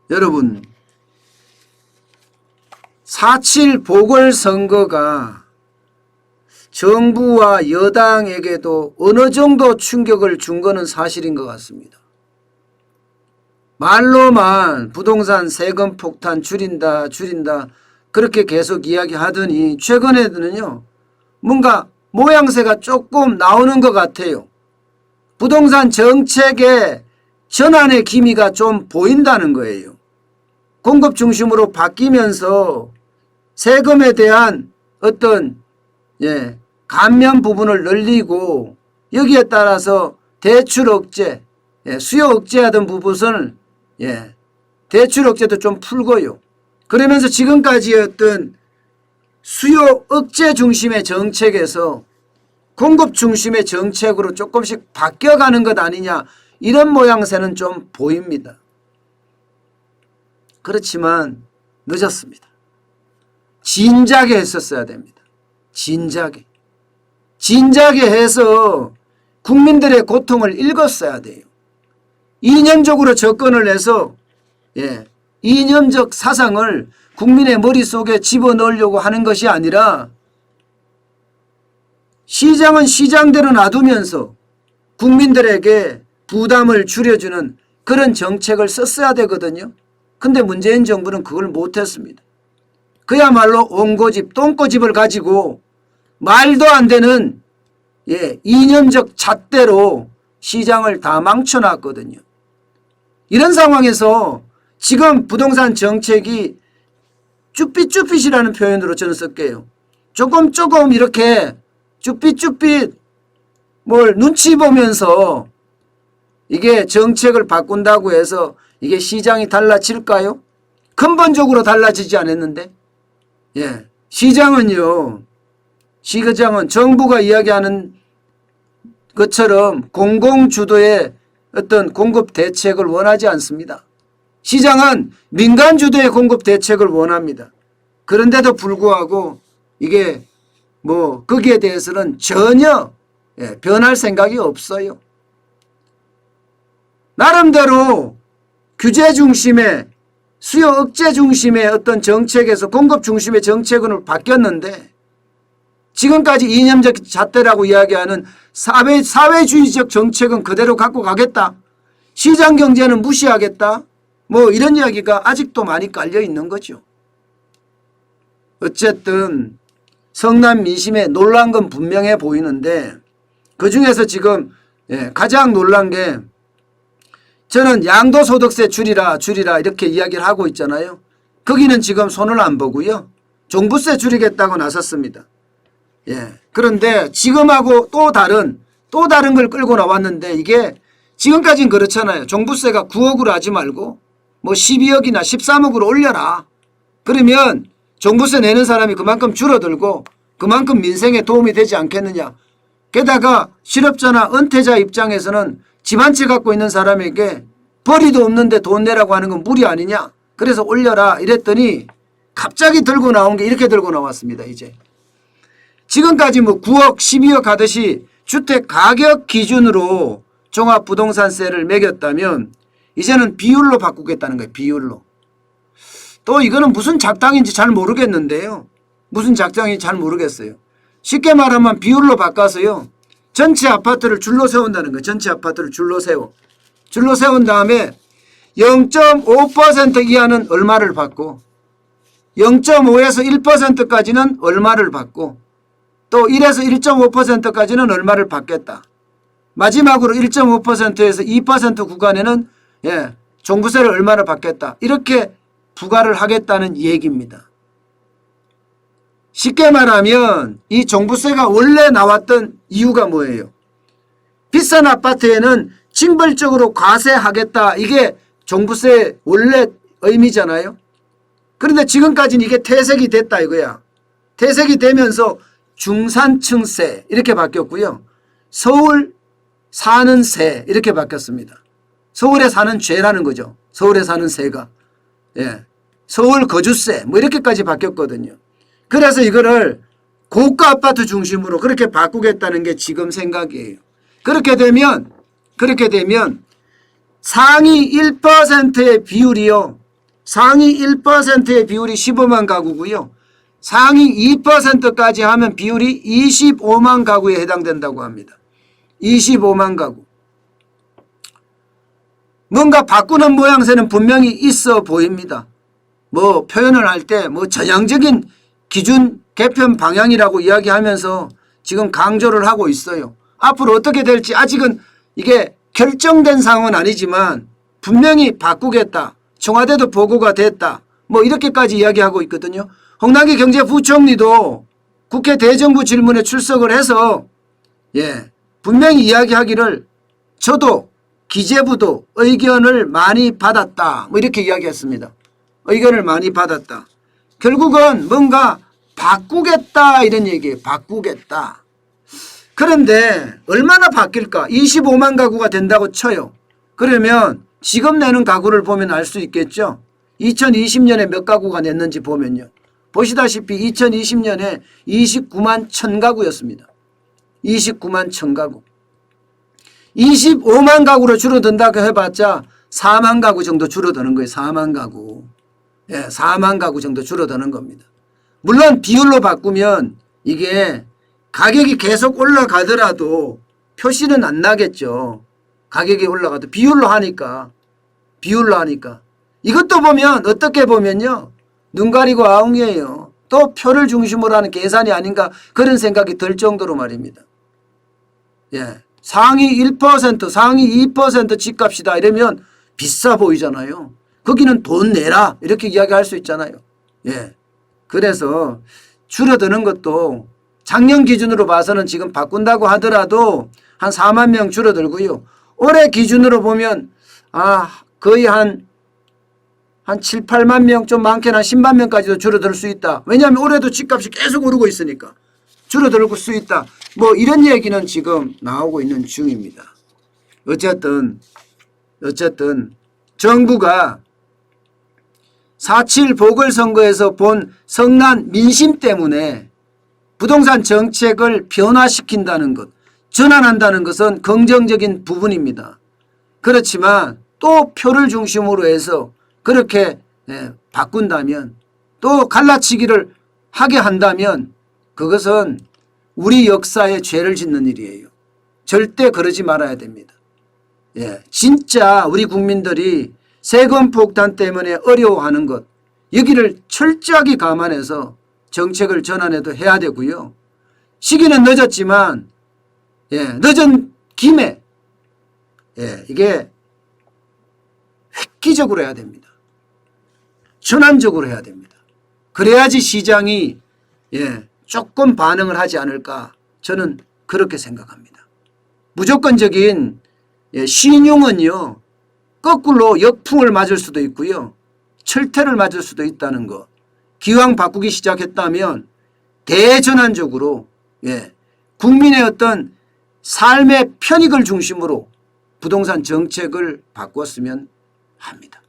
여러분 4.7 보궐선거가 정부와 여당에게도 어느 정도 충격을 준 것은 사실인 것 같습니다. 말로만 부동산 세금 폭탄 줄인다 그렇게 계속 이야기하더니 최근에는요 뭔가 모양새가 조금 나오는 것 같아요. 부동산 정책의 전환의 기미가 좀 보인다는 거예요. 공급 중심으로 바뀌면서 세금에 대한 어떤 감면 부분을 늘리고 여기에 따라서 대출 억제, 수요 억제하던 부분을 대출 억제도 좀 풀고요. 그러면서 지금까지의 어떤 수요 억제 중심의 정책에서 공급 중심의 정책으로 조금씩 바뀌어가는 것 아니냐 이런 모양새는 좀 보입니다. 그렇지만 늦었습니다. 진작에 했었어야 됩니다. 진작에 해서 국민들의 고통을 읽었어야 돼요. 이념적으로 접근을 해서 이념적 사상을 국민의 머릿속에 집어넣으려고 하는 것이 아니라 시장은 시장대로 놔두면서 국민들에게 부담을 줄여주는 그런 정책을 썼어야 되거든요. 근데 문재인 정부는 그걸 못했습니다. 그야말로 옹고집 똥꼬집을 가지고 말도 안 되는 이념적 잣대로 시장을 다 망쳐놨거든요. 이런 상황에서 지금 부동산 정책이 쭈삣쭈삣이라는 표현으로 저는 쓸게요. 조금 이렇게 쭈삣쭈삣 뭘 눈치 보면서 이게 정책을 바꾼다고 해서 이게 시장이 달라질까요? 근본적으로 달라지지 않았는데 시장은 정부가 이야기하는 것처럼 공공주도의 어떤 공급 대책을 원하지 않습니다. 시장은 민간주도의 공급 대책을 원합니다. 그런데도 불구하고 이게 거기에 대해서는 전혀 변할 생각이 없어요. 나름대로 규제 중심의 수요 억제 중심의 어떤 정책에서 공급 중심의 정책으로 바뀌었는데 지금까지 이념적 잣대라고 이야기하는 사회주의적 정책은 그대로 갖고 가겠다. 시장 경제는 무시하겠다. 이런 이야기가 아직도 많이 깔려 있는 거죠. 어쨌든 성남 민심에 놀란 건 분명해 보이는데 그중에서 지금 가장 놀란 게 저는 양도소득세 줄이라 이렇게 이야기를 하고 있잖아요. 거기는 지금 손을 안 보고요. 종부세 줄이겠다고 나섰습니다. 그런데 지금하고 또 다른 걸 끌고 나왔는데 이게 지금까지는 그렇잖아요. 종부세가 9억으로 하지 말고 12억이나 13억으로 올려라. 그러면 종부세 내는 사람이 그만큼 줄어들고 그만큼 민생에 도움이 되지 않겠느냐. 게다가 실업자나 은퇴자 입장에서는 집 한 채 갖고 있는 사람에게 벌이도 없는데 돈 내라고 하는 건 무리 아니냐. 그래서 올려라 이랬더니 갑자기 들고 나온 게 이렇게 들고 나왔습니다. 이제 지금까지 9억 12억 하듯이 주택 가격 기준으로 종합부동산세를 매겼다면 이제는 비율로 바꾸겠다는 거예요. 비율로. 또 이거는 무슨 작당인지 잘 모르겠는데요. 무슨 작당인지 잘 모르겠어요. 쉽게 말하면 비율로 바꿔서요. 전체 아파트를 줄로 세운다는 거예요. 전체 아파트를 줄로 세운 다음에 0.5% 이하는 얼마를 받고 0.5에서 1%까지는 얼마를 받고 또 1에서 1.5%까지는 얼마를 받겠다. 마지막으로 1.5%에서 2% 구간에는 종부세를 얼마를 받겠다. 이렇게 부과를 하겠다는 얘기입니다. 쉽게 말하면 이 종부세가 원래 나왔던 이유가 뭐예요? 비싼 아파트에는 징벌적으로 과세하겠다. 이게 종부세 원래 의미잖아요. 그런데 지금까지는 이게 퇴색이 됐다 이거야. 퇴색이 되면서 중산층세 이렇게 바뀌었고요. 서울 사는 세 이렇게 바뀌었습니다. 서울에 사는 죄라는 거죠. 서울에 사는 세가. 서울 거주세 이렇게까지 바뀌었거든요. 그래서 이거를 고가 아파트 중심으로 그렇게 바꾸겠다는 게 지금 생각이에요. 그렇게 되면 상위 1%의 비율이요. 상위 1%의 비율이 15만 가구고요. 상위 2%까지 하면 비율이 25만 가구에 해당된다고 합니다. 25만 가구. 뭔가 바꾸는 모양새는 분명히 있어 보입니다. 뭐 표현을 할 때 뭐 전향적인 기준 개편 방향이라고 이야기하면서 지금 강조를 하고 있어요. 앞으로 어떻게 될지 아직은 이게 결정된 상황은 아니지만 분명히 바꾸겠다. 청와대도 보고가 됐다. 뭐 이렇게까지 이야기하고 있거든요. 홍남기 경제부총리도 국회 대정부 질문에 출석을 해서 분명히 이야기하기를 저도 기재부도 의견을 많이 받았다. 뭐 이렇게 이야기했습니다. 의견을 많이 받았다. 결국은 뭔가 바꾸겠다 이런 얘기예요. 바꾸겠다. 그런데 얼마나 바뀔까? 25만 가구가 된다고 쳐요. 그러면 지금 내는 가구를 보면 알 수 있겠죠. 2020년에 몇 가구가 냈는지 보면요. 보시다시피 2020년에 29만 1천 가구였습니다. 29만 1천 가구. 25만 가구로 줄어든다고 해봤자 4만 가구 정도 줄어드는 거예요. 4만 가구. 4만 가구 정도 줄어드는 겁니다. 물론 비율로 바꾸면 이게 가격이 계속 올라가더라도 표시는 안 나겠죠. 가격이 올라가도 비율로 하니까. 이것도 보면 어떻게 보면요. 눈 가리고 아웅이에요. 또 표를 중심으로 하는 계산이 아닌가 그런 생각이 들 정도로 말입니다. 상위 1%, 상위 2% 집값이다 이러면 비싸 보이잖아요. 거기는 돈 내라 이렇게 이야기할 수 있잖아요. 그래서 줄어드는 것도 작년 기준으로 봐서는 지금 바꾼다고 하더라도 한 4만 명 줄어들고요. 올해 기준으로 보면 거의 한 7, 8만 명, 좀 많게는 한 10만 명까지도 줄어들 수 있다. 왜냐하면 올해도 집값이 계속 오르고 있으니까 줄어들 수 있다. 뭐 이런 얘기는 지금 나오고 있는 중입니다. 어쨌든 정부가 4.7 보궐선거에서 본 성난 민심 때문에 부동산 정책을 변화시킨다는 것, 전환한다는 것은 긍정적인 부분입니다. 그렇지만 또 표를 중심으로 해서 그렇게 바꾼다면 또 갈라치기를 하게 한다면 그것은 우리 역사에 죄를 짓는 일이에요. 절대 그러지 말아야 됩니다. 진짜 우리 국민들이 세금 폭탄 때문에 어려워하는 것 여기를 철저하게 감안해서 정책을 전환해도 해야 되고요. 시기는 늦었지만 늦은 김에 이게 획기적으로 해야 됩니다. 전환적으로 해야 됩니다. 그래야지 시장이 조금 반응을 하지 않을까 저는 그렇게 생각합니다. 무조건적인 신용은요. 거꾸로 역풍을 맞을 수도 있고요. 철퇴를 맞을 수도 있다는 거. 기왕 바꾸기 시작했다면 대전환적으로 국민의 어떤 삶의 편익을 중심으로 부동산 정책을 바꿨으면 합니다.